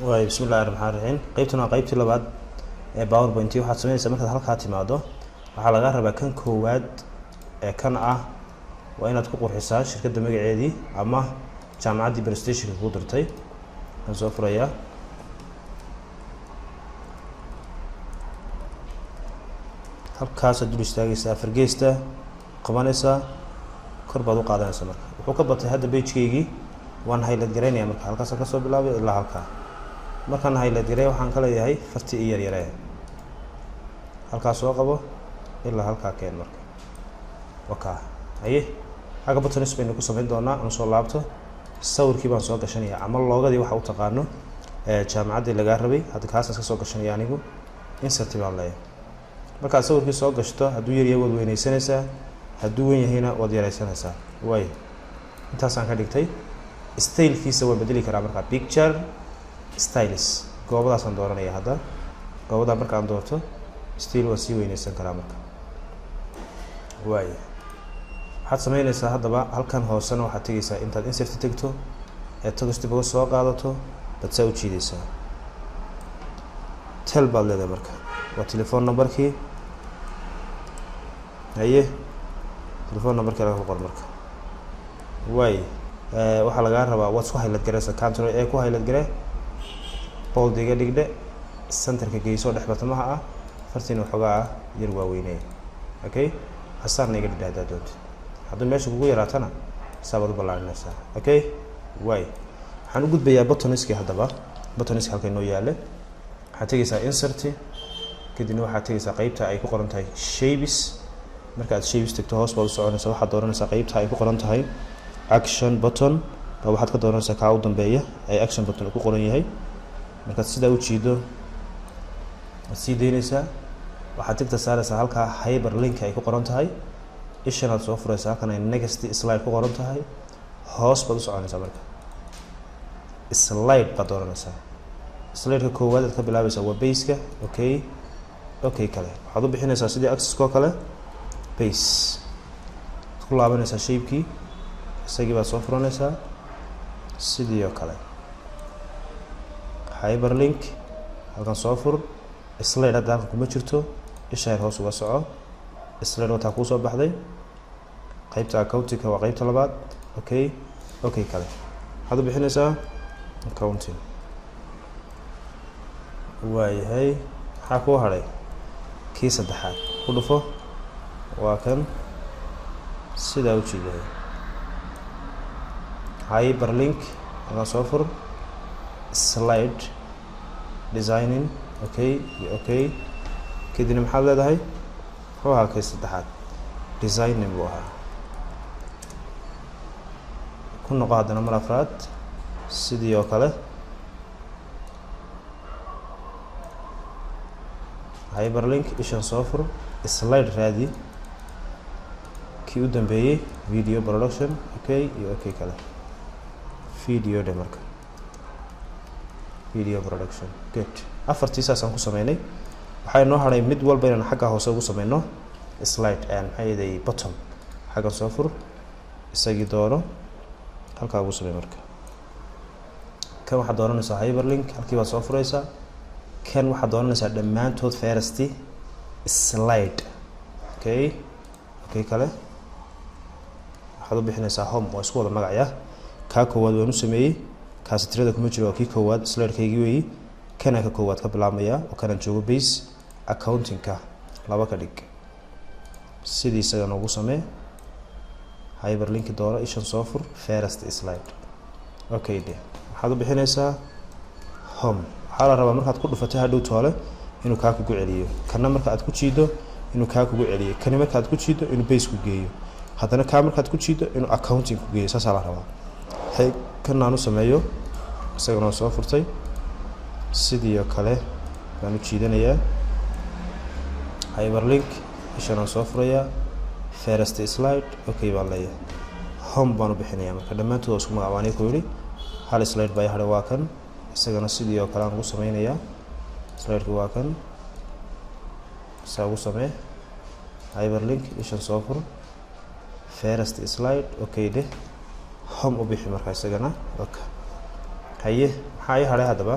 way bismillaahir rahmaanir rahiim qaybtuna qaybtii labaad ee PowerPoint waxaad sameynaysaa markaad halka timaado waxa laga rabaa kan koowaad ee kan ah waa inaad ku qurxisaa shirkadda magaceedii ama jaamacadii presentation ku dirtay aan soo furaya halkaas aad istaagaysaa fargeesta qabanaysaa kor baad u qaadanaysaa marka wuxuu ka batay hadda page-keygii waan highlight gareynaya marka halkaas ka soo bilaabay ilaa halka markaan highlight gareey waxaan ka leeyahay farti yar yar halkaas soo qabo ilaa halka keen marka waka aye haga buttons baynu ku sameyn doonaa aan soo laabto sawirkii baan soo gashanaya ama loogadii waxa uu taqaano jaamacadii laga rabay hadda kaas ka soo gashanaya anigu insert baan leeyahay marka sawirkii soo gashto haduu yar yahay wad weynaysanaysaa haduu weyn yahayna wad yaraysanaysaa way intaas aan ka dhigtay style-kiisa waa bedeli karaa marka picture styles goobadaas aan dooranaya hadda goobada marka aan doorto style waa si weynaysan karaa marka way waxaad sameynaysaa haddaba halkan hoosena waxaad tegaysaa intaad insert tagto ee text box soo qaadato dad soo jiidaysaa tel baad leedahay marka waa telephone number-kii aye telephone number-ka lagu qor marka way waxa laga rabaa waad ku highlight gareysaa control ee ku highlight garee bold-iga dhigde center-ka geyso dhexbartamaha ah fartiin waxoogaa yar waaweynay okay asarna iga dhigda doonto haddii meesha kugu yaraatana sabab balaarinaysa okay way waxaan u gudbayaa buttons-ka haddaba buttons-ka halka inoo yaala waxaad tegaysaa insert kadibna waxaad tegaysaa qaybta ay ku qoran tahay shapes marka aad shapes tagto hoos baad u soconaysaa waxaad dooranaysaa qaybta ay ku qoran tahay action button waxaad ka dooranaysaa ka u dambeeya ay action button ku qoran yahay marka sida u jiido si deynaysaa waxaad tagta saaraysaa halka hyperlink ay ku qoran tahay ishan aad soo furaysaa kana next slide ku qoran tahay hoos baad u soconaysaa marka slide baad dooranaysaa slide-ka koowaad aad ka bilaabaysaa waa base-ka okay kale waxaad u bixinaysaa sidii axis-ko kale base ku laabanaysaa shape-kii isagii baad soo furanaysaa sidii oo kale hyperlink halkan soo fur slide hadda halkan kuma jirto isha yar hoos uga soco slide wataa kuu soo baxday qaybta accounting waa qaybta labaad okay kale waxaad u bixinaysaa accounting waayahay maxaa kuu hadhay kii saddexaad ku dhufo waa kan sidaa u jiidahay hyperlink halkan soo fur slide designing okay kadibna maxaad leedahay wuxuu ahaa kii saddexaad designing buu ahaa ku noqo haddana mar afraad sidii oo kale hyperlink ishan soo fur slide raadi kii u dambeeyey video production iyo kale video de marka video production good afartii saasaan ku sameynay waxay noo haray mid walba inaan xagga hoose ugu sameyno slide and maxay bottom xagga soo fur isagii dooro halka ugu samey marka kan waxaad dooranaysaa hyperlink halkii baad soo furaysaa kan waxaad dooranaysaa dhammaantood first slide okay kale waxaad u bixinaysaa home oo isku wada magacaya ka koowaad waan u sameeyay kaas tirada kuma jiro kii koowaad slide-kaygii weeyay kana ka koowaad ka bilaabmaya oo kana joogo base accounting-ka laba ka dhig sidii isaga noogu samee hyperlink dooro ishan soo fur first slide okay de waxaad u bixinaysaa home waxaa la rabaa markaad ku dhufatay hadhow toole inuu kaa kugu celiyo kana marka aad ku jiido inuu kaa kugu celiyo kani marka aad ku jiido inuu base ku geeyo haddana kaa markaad ku jiido inuu accounting ku geeyo saasaa la rabaa kan aan u sameeyo isagana soo furtay sidii oo kale baan u jiidanayaa hyperlink ishan aan soo furayaa first slide okay baan leeyahay home baan u bixinayaa marka dhammaantood isku magacaabaan ku yiri hal slide baa hadhay waa kan isagana sidii oo kale aan ugu sameynayaa slide-ku waa kan saa ugu samee hyperlink ishan soo fur first slide okay de home u bixi marka isagana okay haye maxay hadhay hadaba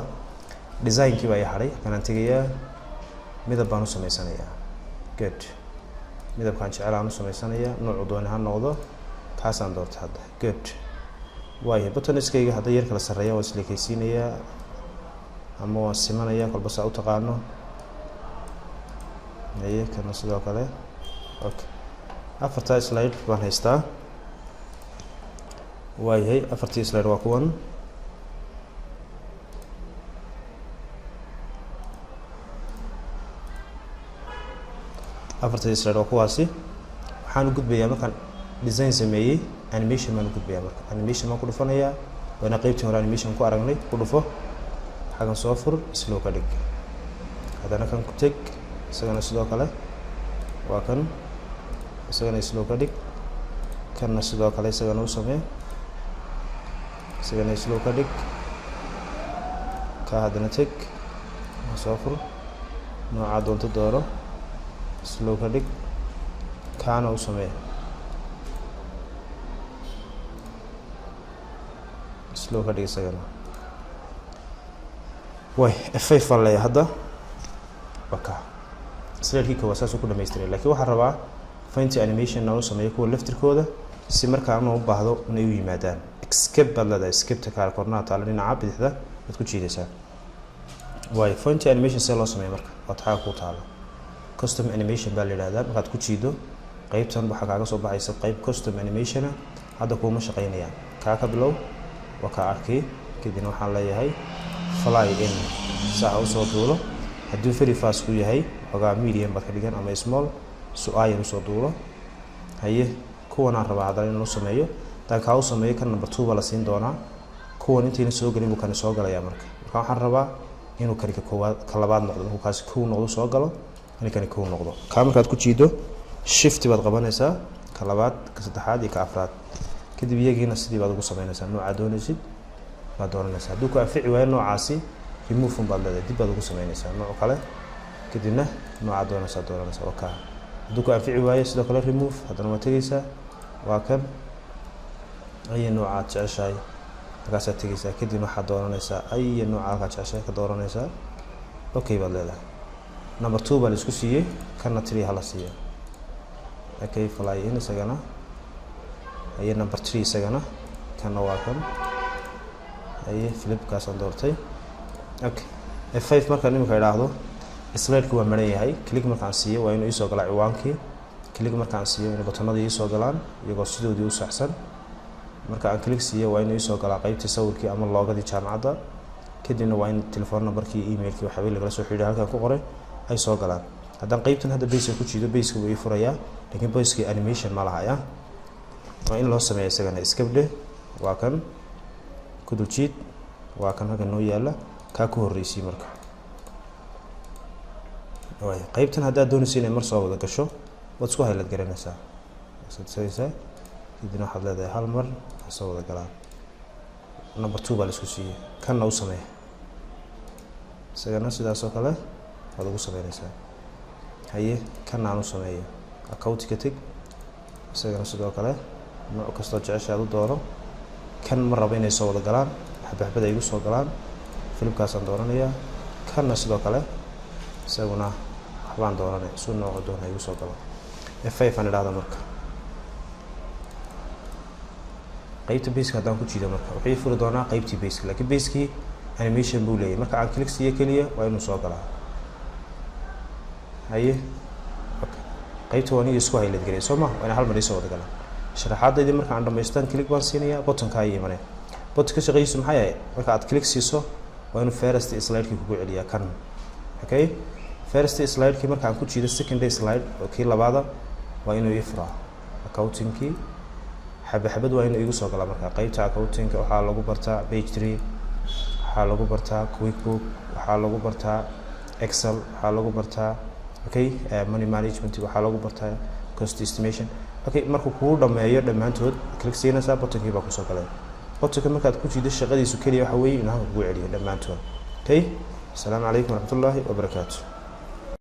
design kii baa yahay kanaan tagayaa midab baan u sameysanayaa good midabkaan jeclaan u sameysanayaa nooc doon ha noqdo kaasaan doortay hadda good waayo buttoniskayga hadda yar kala sareeya waa isleekaysiinayaa ama waa simanayaa kolba saa u taqaano ayay kana sidoo kale okay afarta slide baan haystaa waayahay afartii slide waa kuwan afartii slide waa kuwaasi waxaan u gudbayaa markaan design sameeyay animation baan u gudbayaa marka animation baan ku dhufanayaa waana qaybtii hore animation ku aragnay ku dhufo xagan soo fur slow ka dhig hadana kan ku tag isagana sidoo kale waa kan isagana slow ka dhig kana sidoo kale isagana u samee isagana slow ka dhig ka hadana tag soo fur nooca doonto dooro slow ka dhig kaana u samee slow ka dhig isagana way f5 falay hadda baka slide-kii ka wasaas ku dhameystiray laakiin waxa rabaa faint animation na u sameeyo kuwa laftirkooda si marka aan u baahdo inay u yimaadaan escape badlada escape ka kornaa taal dhinaca bidixda mid ku jiidaysa way faint animation see loo sameeyo marka waxa ku taalo custom animation baa la yiraahdaa markaad ku jiido qaybtan waxa kaaga soo baxaysa qayb custom animation hadda kuma shaqeynayaan ka bilow waa ka arkay kadib waxaan leeyahay fly in saa u soo duulo haddii very fast ku yahay xogaa medium baad ka dhigan ama small su'aal u soo duulo haye kuwan aan rabaa hadda inuu sameeyo tan ka u sameeyo kan number 2 la siin doonaa kuwan intii soo galin buu kan soo galaya marka waxaan rabaa inuu karika koowaad ka labaad noqdo markuu kaasi koow noqdo soo galo kan koow noqdo ka markaad ku jiido shift baad qabanaysaa ka labaad ka saddexaad iyo ka afraad kadib iyagiina sidii baad ugu sameynaysaa nooca doonaysid baad dooranaysaa hadduu ku anfici waayo noocaasi remove baad leedahay dib baad ugu sameynaysaa nooc kale kadibna nooca dooranaysaa oo ka hadduu ku anfici waayo sidoo kale remove haddana waa tagaysaa waa kan ay nooca jeceshahay halkaasaad tagaysaa kadib waxaad dooranaysaa ay nooca ka jeceshahay ka dooranaysaa okay baad leedahay number 2 baa la isku siiyay kana 3 hala siiyo okay fly in isagana ay number 3 isagana kana waa kan ay flip ka soo doortay okay f5 marka nimka yiraahdo slide-ku waa maran yahay click markaan siiyo waa inuu soo galaa ciwaankii click markaan siiyo inuu buttonada soo galaan iyagoo sidoodii u saxsan marka aan click siiyo waa inuu soo galaa qaybtii sawirkii ama loogadii jaamacadda kadibna waa in telephone numberkii emailkii waxa weey lagala soo xiriiray halkan ku qoray ay soo galaan haddaan qaybtan hadda base ku jiido base-ka way furayaa laakiin base-ka animation ma laha waa in loo sameeyo isagana escape waa kan ku dul jiid waa kan halkan noo yaala ka ku horeysay marka way qaybtan hadda doonaysid inay mar soo wada gasho waad isku haylad garanaysaa sidaysa idina waxaad leedahay hal mar soo wada galaan number 2 baa la isku siiyay kana u sameeyo isagana sidaas oo kale waad ugu sameynaysaa haye kana aan u sameeyo account ka tag isagana sidoo kale nooc kasta jeceshaad u dooro kan mar raba inay soo wada galaan xabxabada ay ugu soo galaan filmkaas aan dooranayaa kana sidoo kale isaguna waxbaan dooranay soo nooc doona ay ugu soo galaan f5 aan idhaahdo marka qaybta base hadaan ku jiido marka waxay furi doonaa qaybtii base laakiin base-kii animation buu leeyahay marka aan click siiyo kaliya waa inuu soo galaa haye okay qaybta waan isku haylad galay soo ma waa hal mar isoo wada galaa sharaxaadayda marka aan dhameystaan click baan siinayaa button-ka ay imanay button-ka shaqadiisu maxay yahay marka aad click siiso waa inuu first slide-kii kugu celiyaa kan okay first slide-kii marka aan ku jiido second slide oo kii labaada waa inuu ifraa accounting-kii xabad waa inuu igu soo galaa marka qaybta accounting-ka waxaa lagu bartaa page 3 waxaa lagu bartaa QuickBook waxaa lagu bartaa Excel waxaa lagu bartaa okay money management waxaa lagu bartaa cost estimation okay markuu ku dhameeyo dhamaantood click siinaysaa button-kii baa ku soo galay button-ka markaad ku jiido shaqadiisu kaliya waxa weeye inuu ku celiyo dhamaantood okay assalamu alaykum warahmatullahi wabarakatuh